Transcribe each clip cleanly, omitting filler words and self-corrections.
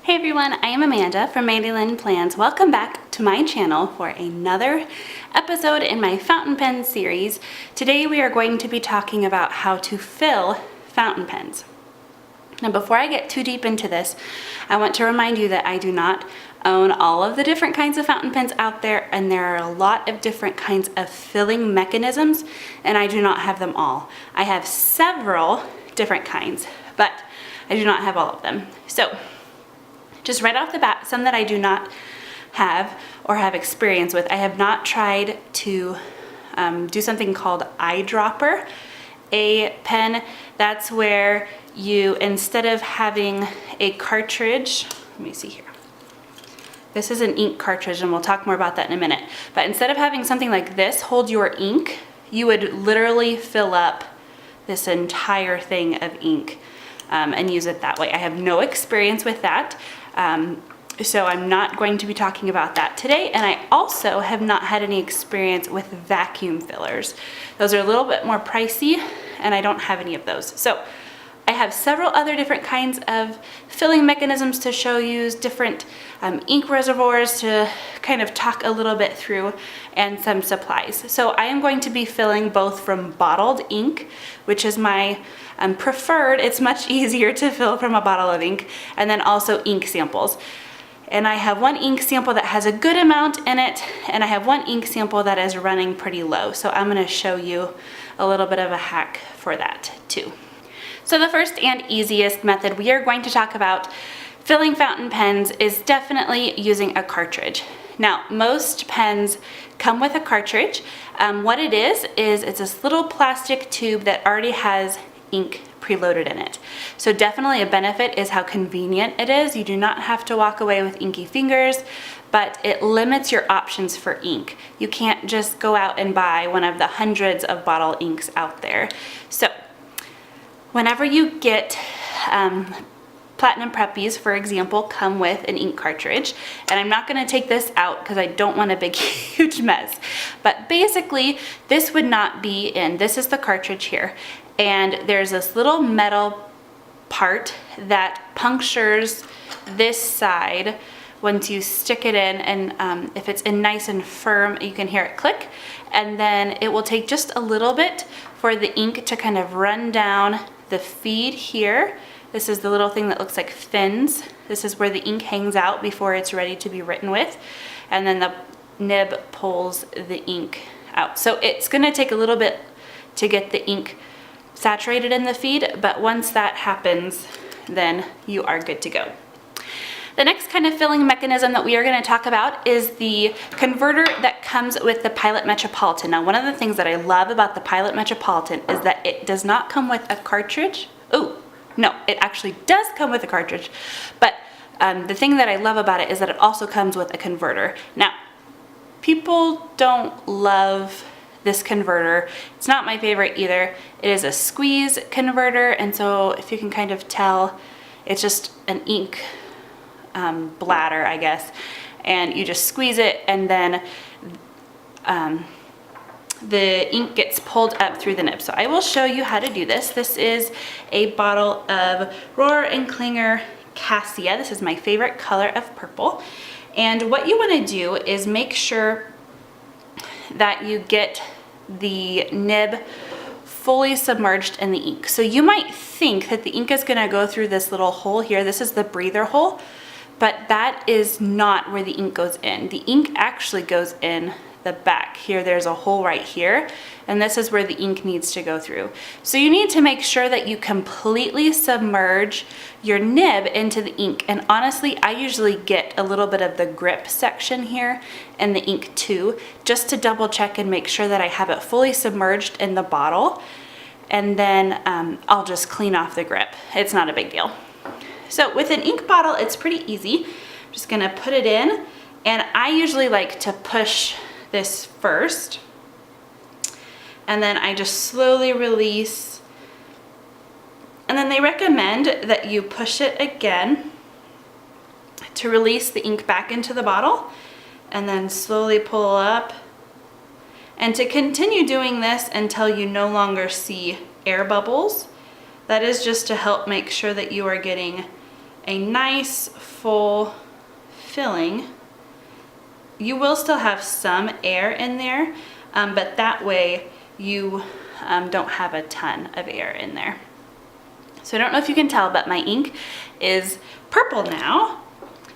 Hey everyone, I am Amanda from Mandy Lynn Plans. Welcome back to my channel for another episode in my fountain pen series. Today we are going to be talking about how to fill fountain pens. Now before I get too deep into this, I want to remind you that I do not own all of the different kinds of fountain pens out there, and there are a lot of different kinds of filling mechanisms, and I do not have them all. I have several different kinds, but I do not have all of them. So just right off the bat, some that I do not have or have experience with. I have not tried to do something called eyedropper, a pen. That's where you, instead of having a cartridge, let me see here. This is an ink cartridge, and we'll talk more about that in a minute. But instead of having something like this hold your ink, you would literally fill up this entire thing of ink and use it that way. I have no experience with that. So I'm not going to be talking about that today, and I also have not had any experience with vacuum fillers. Those are a little bit more pricey, and I don't have any of those. So I have several other different kinds of filling mechanisms to show you, different ink reservoirs to kind of talk a little bit through, and some supplies. So I am going to be filling both from bottled ink, which is my preferred. It's much easier to fill from a bottle of ink, and then also ink samples. And I have one ink sample that has a good amount in it, and I have one ink sample that is running pretty low. So I'm going to show you a little bit of a hack for that too. So the first and easiest method we are going to talk about filling fountain pens is definitely using a cartridge. Now, most pens come with a cartridge. What it is it's this little plastic tube that already has ink preloaded in it. So definitely a benefit is how convenient it is. You do not have to walk away with inky fingers, but it limits your options for ink. You can't just go out and buy one of the hundreds of bottle inks out there. So whenever you get Platinum Preppies, for example, come with an ink cartridge, and I'm not going to take this out because I don't want a big huge mess, but basically this would not be in. This is the cartridge here, and there's this little metal part that punctures this side once you stick it in, and if it's in nice and firm, you can hear it click, and then it will take just a little bit for the ink to kind of run down the feed here. This is the little thing that looks like fins. This is where the ink hangs out before it's ready to be written with, and then the nib pulls the ink out. So it's going to take a little bit to get the ink saturated in the feed, but once that happens, then you are good to go. The next kind of filling mechanism that we are going to talk about is the converter that comes with the Pilot Metropolitan. Now, one of the things that I love about the Pilot Metropolitan is that it does not come with a cartridge. Oh, no, it actually does come with a cartridge, but the thing that I love about it is that it also comes with a converter. Now, people don't love this converter. It's not my favorite either. It is a squeeze converter, and so if you can kind of tell, it's just an ink bladder, I guess, and you just squeeze it, and then the ink gets pulled up through the nib. So I will show you how to do this. This is a bottle of Rohrer & Klinger Cassia. This is my favorite color of purple, and what you want to do is make sure that you get the nib fully submerged in the ink. So you might think that the ink is going to go through this little hole here. This is the breather hole, but that is not where the ink goes in. The ink actually goes in the back. Here there's a hole right here, and this is where the ink needs to go through. So you need to make sure that you completely submerge your nib into the ink, and honestly I usually get a little bit of the grip section here in the ink too, just to double check and make sure that I have it fully submerged in the bottle, and then I'll just clean off the grip. It's not a big deal. So with an ink bottle it's pretty easy. I'm just gonna put it in, and I usually like to push this first, and then I just slowly release, and then they recommend that you push it again to release the ink back into the bottle, and then slowly pull up, and to continue doing this until you no longer see air bubbles. That is just to help make sure that you are getting a nice full filling. You will still have some air in there, but that way you don't have a ton of air in there. So I don't know if you can tell, but my ink is purple now.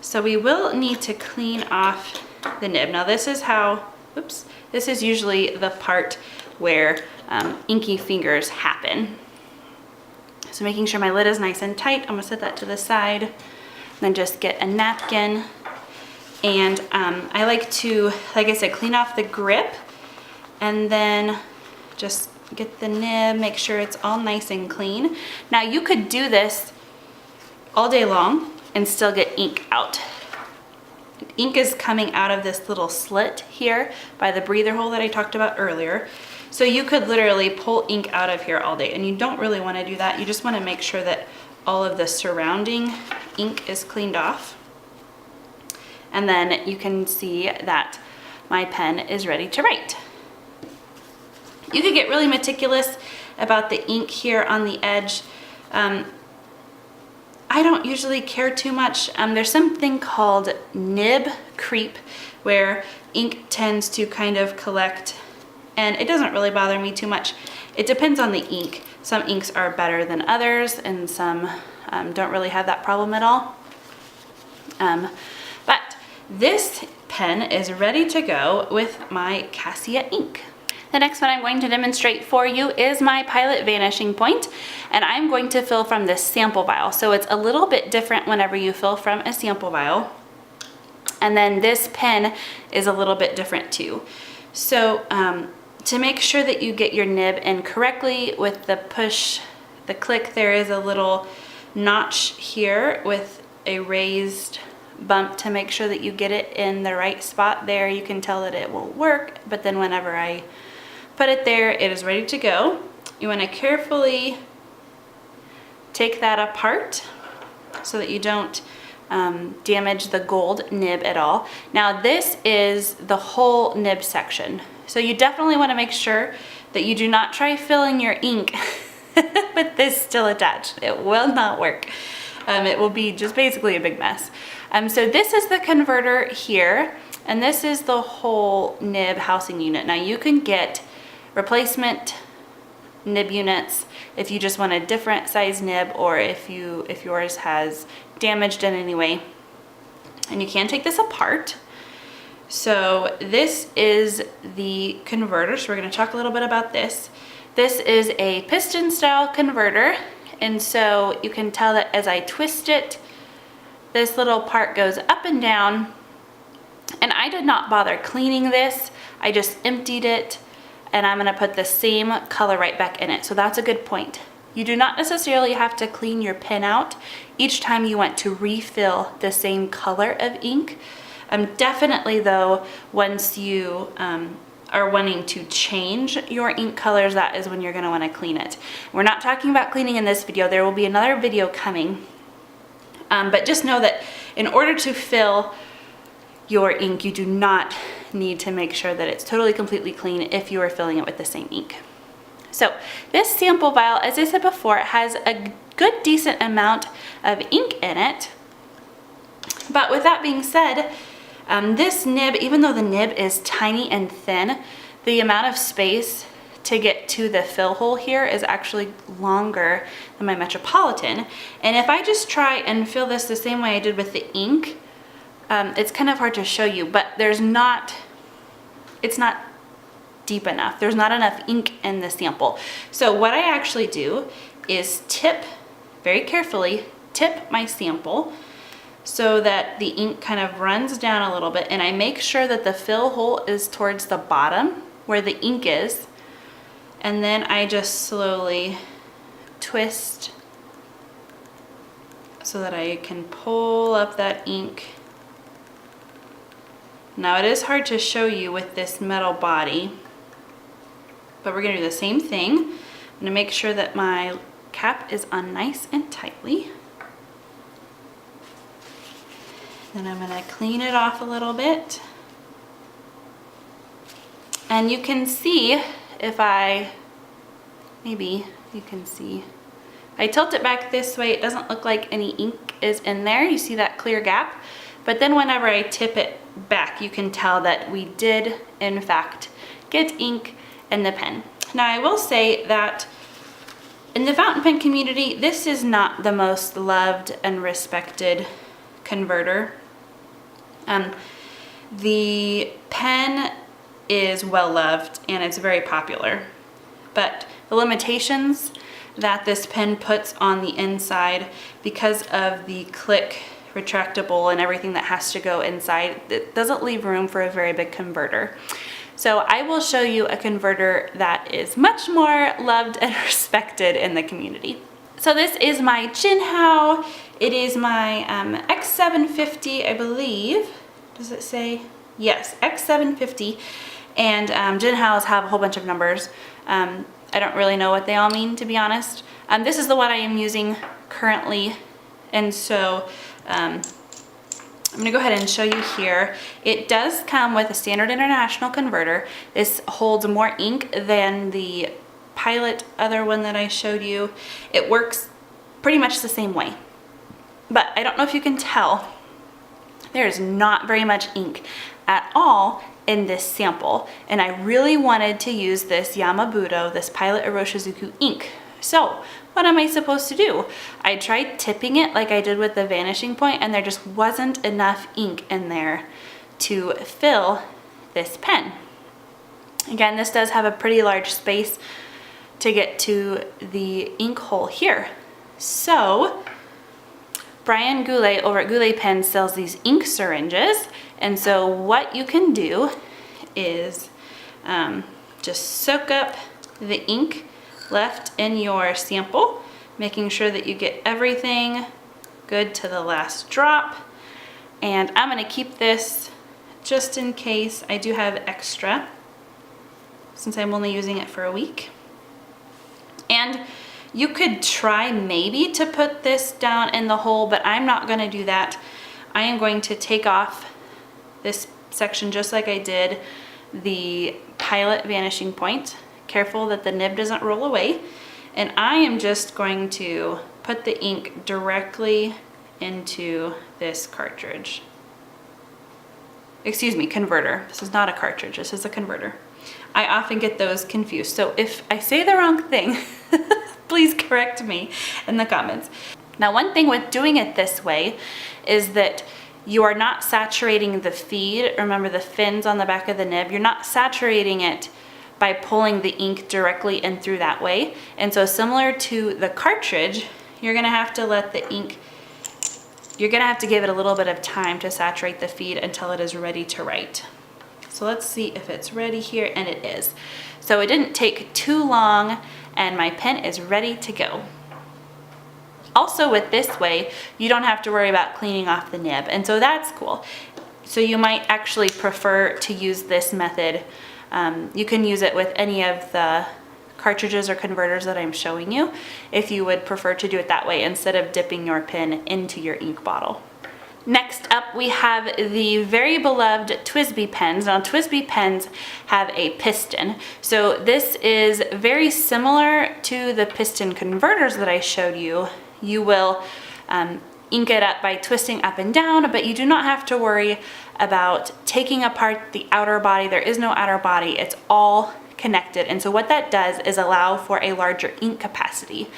So we will need to clean off the nib. Now this is how, oops, this is usually the part where inky fingers happen. So making sure my lid is nice and tight, I'm gonna set that to the side. Then just get a napkin. And I like to, like I said, clean off the grip and then just get the nib, make sure it's all nice and clean. Now you could do this all day long and still get ink out. Ink is coming out of this little slit here by the breather hole that I talked about earlier. So you could literally pull ink out of here all day, and you don't really want to do that. You just want to make sure that all of the surrounding ink is cleaned off. And then you can see that my pen is ready to write. You could get really meticulous about the ink here on the edge. I don't usually care too much. There's something called nib creep where ink tends to kind of collect, and it doesn't really bother me too much. It depends on the ink. Some inks are better than others, and some don't really have that problem at all. But this pen is ready to go with my Cassia ink. The next one I'm going to demonstrate for you is my Pilot Vanishing Point, and I'm going to fill from this sample vial. So it's a little bit different whenever you fill from a sample vial. And then this pen is a little bit different too. So to make sure that you get your nib in correctly with the push, the click, there is a little notch here with a raised bump to make sure that you get it in the right spot there. You can tell that it will work, but then whenever I put it there, it is ready to go. You want to carefully take that apart so that you don't damage the gold nib at all. Now this is the whole nib section. So you definitely want to make sure that you do not try filling your ink with this still attached. It will not work. It will be just basically a big mess. So this is the converter here, and this is the whole nib housing unit. Now you can get replacement nib units if you just want a different size nib, or if yours has damaged in any way. And you can take this apart. So this is the converter, so we're going to talk a little bit about this. This is a piston style converter, and so you can tell that as I twist it, this little part goes up and down. And I did not bother cleaning this, I just emptied it, and I'm going to put the same color right back in it. So that's a good point. You do not necessarily have to clean your pen out each time you want to refill the same color of ink. Definitely though, once you are wanting to change your ink colors, that is when you're going to want to clean it. We're not talking about cleaning in this video. There will be another video coming. But just know that in order to fill your ink, you do not need to make sure that it's totally completely clean if you are filling it with the same ink. So this sample vial, as I said before, it has a good decent amount of ink in it. But with that being said, this nib, even though the nib is tiny and thin, the amount of space to get to the fill hole here is actually longer than my Metropolitan. And if I just try and fill this the same way I did with the ink, it's kind of hard to show you, but it's not deep enough. There's not enough ink in the sample. So what I actually do is very carefully tip my sample so that the ink kind of runs down a little bit, and I make sure that the fill hole is towards the bottom where the ink is, and then I just slowly twist so that I can pull up that ink. Now it is hard to show you with this metal body, but we're going to do the same thing. I'm going to make sure that my cap is on nice and tightly. Then I'm going to clean it off a little bit. And you can see maybe you can see I tilt it back this way, it doesn't look like any ink is in there. You see that clear gap? But then whenever I tip it back, you can tell that we did, in fact, get ink in the pen. Now, I will say that in the fountain pen community, this is not the most loved and respected converter. The pen is well loved and it's very popular, but the limitations that this pen puts on the inside because of the click retractable and everything that has to go inside, it doesn't leave room for a very big converter. So I will show you a converter that is much more loved and respected in the community. So this is my Jinhao. It is my X750, I believe. Does it say? Yes, X750. And Jinhaos have a whole bunch of numbers. I don't really know what they all mean, to be honest. This is the one I am using currently. And so I'm gonna go ahead and show you here. It does come with a standard international converter. This holds more ink than the Pilot other one that I showed you. It works pretty much the same way. But I don't know if you can tell, there's not very much ink at all in this sample. And I really wanted to use this Yamabudo, this Pilot Iroshizuku ink. So what am I supposed to do? I tried tipping it like I did with the Vanishing point, and there just wasn't enough ink in there to fill this pen. Again, this does have a pretty large space to get to the ink hole here. So Brian Goulet over at Goulet Pen sells these ink syringes, and so what you can do is just soak up the ink left in your sample, making sure that you get everything good to the last drop. And I'm gonna keep this just in case I do have extra, since I'm only using it for a week. And you could try maybe to put this down in the hole, but I'm not gonna do that. I am going to take off this section just like I did the Pilot Vanishing point. Careful that the nib doesn't roll away. And I am just going to put the ink directly into this cartridge. Excuse me, converter. This is not a cartridge, this is a converter. I often get those confused. So if I say the wrong thing, please correct me in the comments. Now, one thing with doing it this way is that you are not saturating the feed. Remember the fins on the back of the nib? You're not saturating it by pulling the ink directly in through that way. And so similar to the cartridge, you're gonna have to let the ink, you're gonna have to give it a little bit of time to saturate the feed until it is ready to write. So let's see if it's ready here, and it is. So it didn't take too long, and my pen is ready to go. Also with this way, you don't have to worry about cleaning off the nib, and so that's cool. So you might actually prefer to use this method. You can use it with any of the cartridges or converters that I'm showing you if you would prefer to do it that way instead of dipping your pen into your ink bottle. Next up, we have the very beloved Twisty Pens. Now, Twisty Pens have a piston. So this is very similar to the piston converters that I showed you. You will ink it up by twisting up and down, but you do not have to worry about taking apart the outer body. There is no outer body. It's all connected. And so what that does is allow for a larger ink capacity.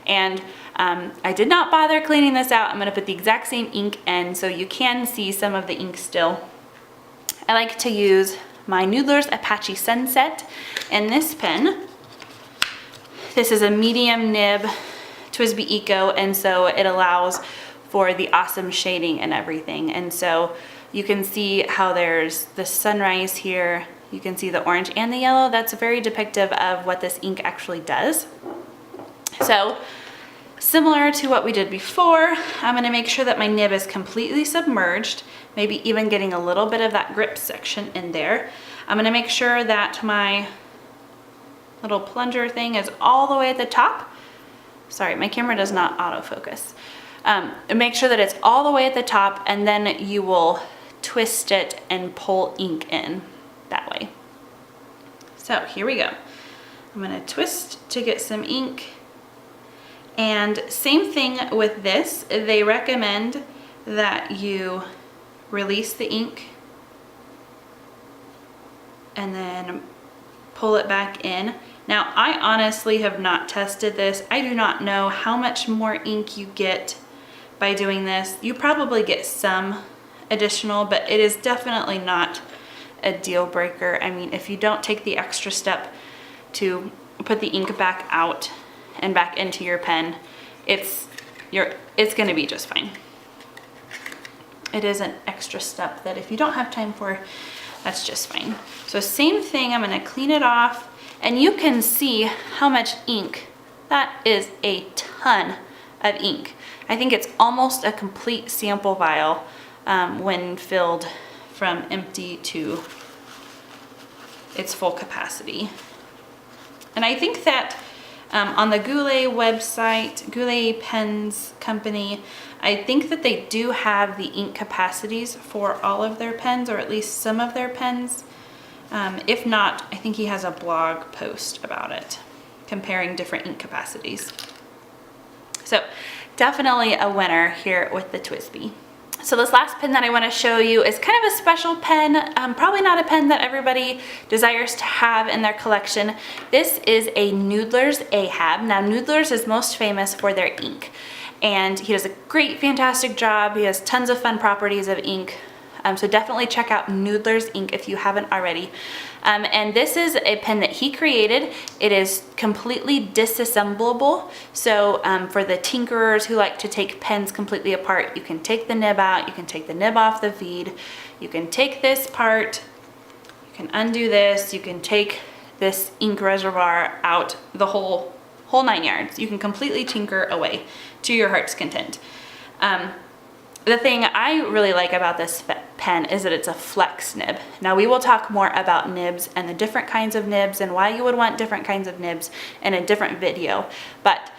And I did not bother cleaning this out. I'm gonna put the exact same ink in so you can see some of the ink still. I like to use my Noodlers Apache Sunset in this pen. This is a medium nib TWSBI Eco, and so it allows for the awesome shading and everything. And so you can see how there's the sunrise here. You can see the orange and the yellow. That's very depictive of what this ink actually does. So similar to what we did before, I'm gonna make sure that my nib is completely submerged, maybe even getting a little bit of that grip section in there. I'm gonna make sure that my little plunger thing is all the way at the top. Sorry, my camera does not autofocus. Make sure that it's all the way at the top, and then you will twist it and pull ink in that way. So here we go. I'm gonna twist to get some ink, And same thing with this. They recommend that you release the ink and then pull it back in. Now, I honestly have not tested this. I do not know how much more ink you get by doing this. You probably get some additional, but it is definitely not a deal breaker. I mean, if you don't take the extra step to put the ink back out and back into your pen, it's gonna be just fine. It is an extra step that if you don't have time for, that's just fine. So same thing, I'm gonna clean it off, and you can see how much ink. That is a ton of ink. I think it's almost a complete sample vial when filled from empty to its full capacity. And I think that on the Goulet website, Goulet Pens Company, I think that they do have the ink capacities for all of their pens, or at least some of their pens. If not, I think he has a blog post about it, comparing different ink capacities. So definitely a winner here with the Twisty. So this last pen that I want to show you is kind of a special pen, probably not a pen that everybody desires to have in their collection. This is a Noodlers Ahab. Now Noodlers is most famous for their ink, and he does a great, fantastic job. He has tons of fun properties of ink. So definitely check out Noodlers ink if you haven't already. And this is a pen that he created. It is completely disassemblable. So for the tinkerers who like to take pens completely apart, you can take the nib out, you can take the nib off the feed, you can take this part, you can undo this, you can take this ink reservoir out, the whole 9 yards. You can completely tinker away to your heart's content. The thing I really like about this pen is that it's a flex nib. Now we will talk more about nibs and the different kinds of nibs and why you would want different kinds of nibs in a different video. But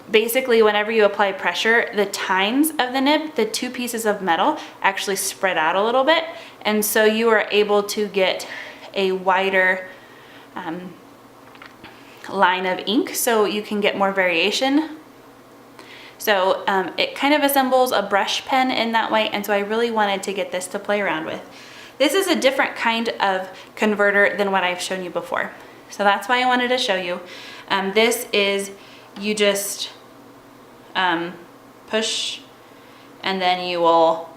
basically whenever you apply pressure, the tines of the nib, the two pieces of metal, actually spread out a little bit. And so you are able to get a wider line of ink, so you can get more variation. So it kind of assembles a brush pen in that way, and so I really wanted to get this to play around with. This is a different kind of converter than what I've shown you before. So that's why I wanted to show you. This is, you just push and then you will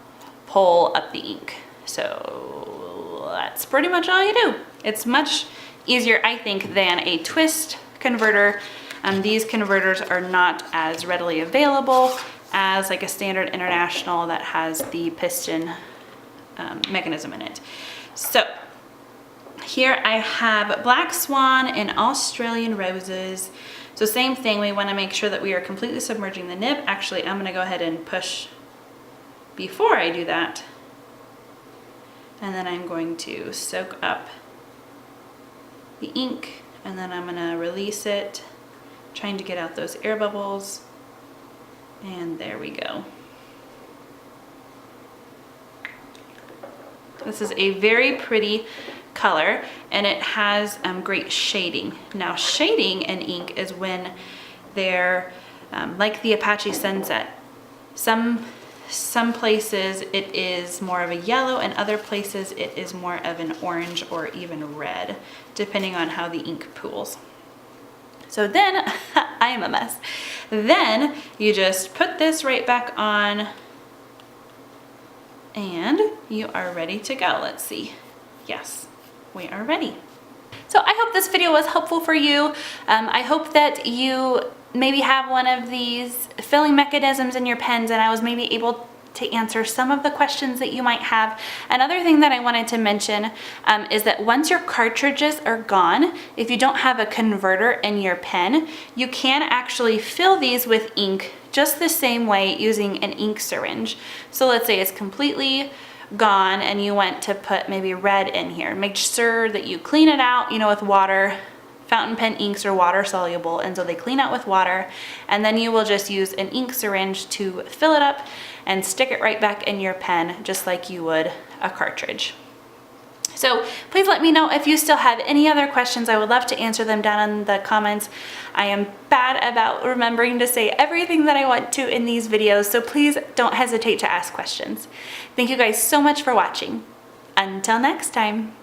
pull up the ink. So that's pretty much all you do. It's much easier, I think, than a twist converter. These converters are not as readily available as like a standard international that has the piston mechanism in it. So here I have Black Swan and Australian Roses. So same thing, we want to make sure that we are completely submerging the nib. Actually, I'm going to go ahead and push before I do that. And then I'm going to soak up the ink, and then I'm going to release it, trying to get out those air bubbles. And there we go. This is a very pretty color, and it has great shading. Now shading in ink is when they're like the Apache Sunset. Some places it is more of a yellow, and other places it is more of an orange or even red, depending on how the ink pools. So then, I am a mess. Then you just put this right back on and you are ready to go. Let's see. Yes, we are ready. So I hope this video was helpful for you. I hope that you maybe have one of these filling mechanisms in your pens, and I was maybe able to answer some of the questions that you might have. Another thing that I wanted to mention is that once your cartridges are gone, if you don't have a converter in your pen, you can actually fill these with ink just the same way using an ink syringe. So let's say it's completely gone and you want to put maybe red in here. Make sure that you clean it out, with water. Fountain pen inks are water soluble, and so they clean out with water, and then you will just use an ink syringe to fill it up and stick it right back in your pen just like you would a cartridge. So please let me know if you still have any other questions. I would love to answer them down in the comments. I am bad about remembering to say everything that I want to in these videos, so please don't hesitate to ask questions. Thank you guys so much for watching. Until next time.